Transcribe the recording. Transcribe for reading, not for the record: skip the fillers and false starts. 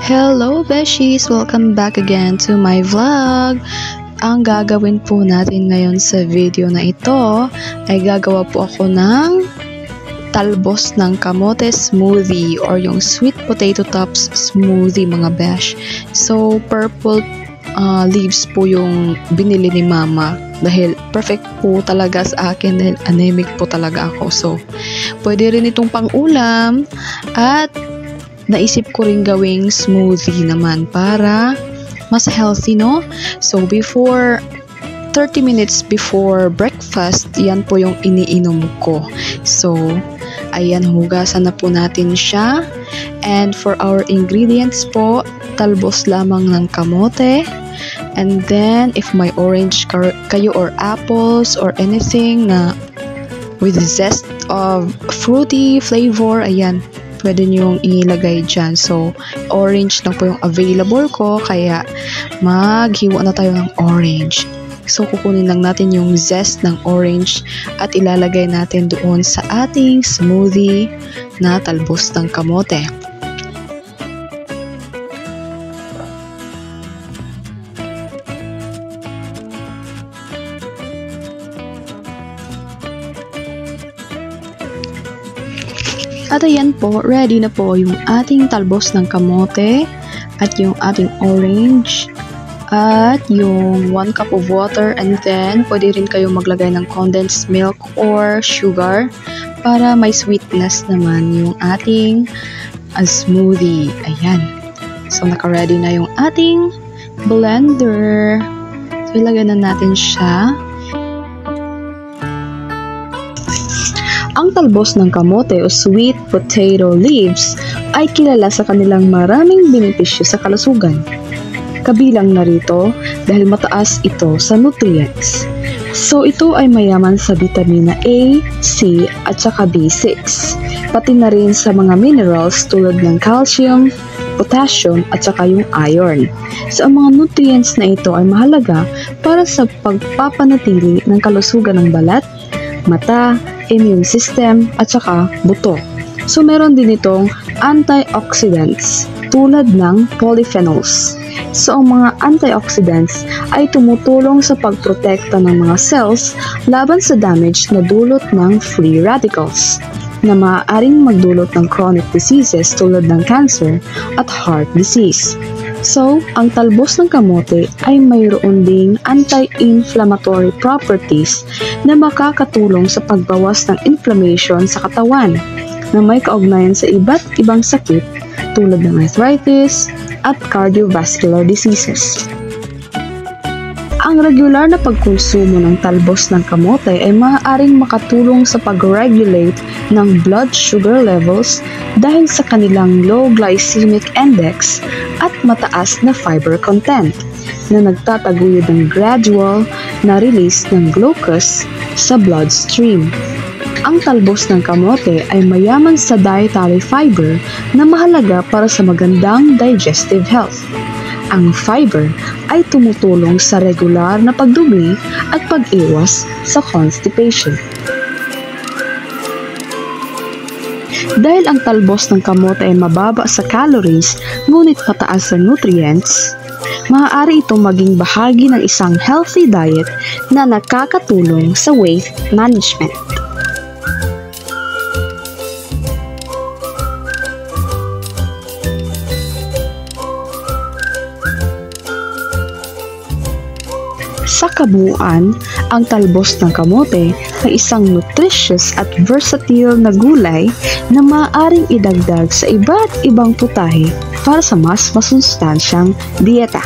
Hello Beshies! Welcome back again to my vlog! Ang gagawin po natin ngayon sa video na ito ay gagawa po ako ng talbos ng kamote smoothie or yung sweet potato tops smoothie mga besh. So purple leaves po yung binili ni mama dahil perfect po talaga sa akin dahil anemic po talaga ako. So pwede rin itong pang-ulam at naisip ko rin gawing smoothie naman para mas healthy, no? So, 30 minutes before breakfast, yan po yung iniinom ko. So, ayan, hugasan na po natin siya. And for our ingredients po, talbos lamang ng kamote. And then, if may orange kayo or apples or anything na with zest of fruity flavor, ayan, pwede nyong ilagay dyan. So, orange lang po yung available ko, kaya maghiwa na tayo ng orange. So, kukunin lang natin yung zest ng orange at ilalagay natin doon sa ating smoothie na talbos ng kamote. At ayan po, ready na po yung ating talbos ng kamote at yung ating orange at yung 1 cup of water, and then pwede rin kayo maglagay ng condensed milk or sugar para may sweetness naman yung ating smoothie. Ayan. So naka-ready na yung ating blender. So ilagay na natin siya. Ang talbos ng kamote o sweet potato leaves ay kilala sa kanilang maraming benepisyo sa kalusugan. Kabilang na rito dahil mataas ito sa nutrients. So ito ay mayaman sa vitamina A, C at saka B6. Pati na rin sa mga minerals tulad ng calcium, potassium at saka yung iron. So ang mga nutrients na ito ay mahalaga para sa pagpapanatili ng kalusugan ng balat, mata, immune system, at saka buto. So, meron din itong antioxidants tulad ng polyphenols. So, ang mga antioxidants ay tumutulong sa pagprotekta ng mga cells laban sa damage na dulot ng free radicals na maaaring magdulot ng chronic diseases tulad ng cancer at heart disease. So, ang talbos ng kamote ay mayroon ding anti-inflammatory properties na makakatulong sa pagbawas ng inflammation sa katawan na may kaugnayan sa iba't ibang sakit tulad ng arthritis at cardiovascular diseases. Ang regular na pagkonsumo ng talbos ng kamote ay maaaring makatulong sa pag-regulate ng blood sugar levels dahil sa kanilang low glycemic index at mataas na fiber content na nagtataguyod ng gradual na release ng glucose sa bloodstream. Ang talbos ng kamote ay mayaman sa dietary fiber na mahalaga para sa magandang digestive health. Ang fiber ay tumutulong sa regular na pagdumi at pag-iwas sa constipation. Dahil ang talbos ng kamote ay mababa sa calories ngunit mataas sa nutrients, maaari itong maging bahagi ng isang healthy diet na nakakatulong sa weight management. Sa kabuuan, ang talbos ng kamote ay isang nutritious at versatile na gulay na maaaring idagdag sa iba't ibang putahe para sa mas masustansyang dieta.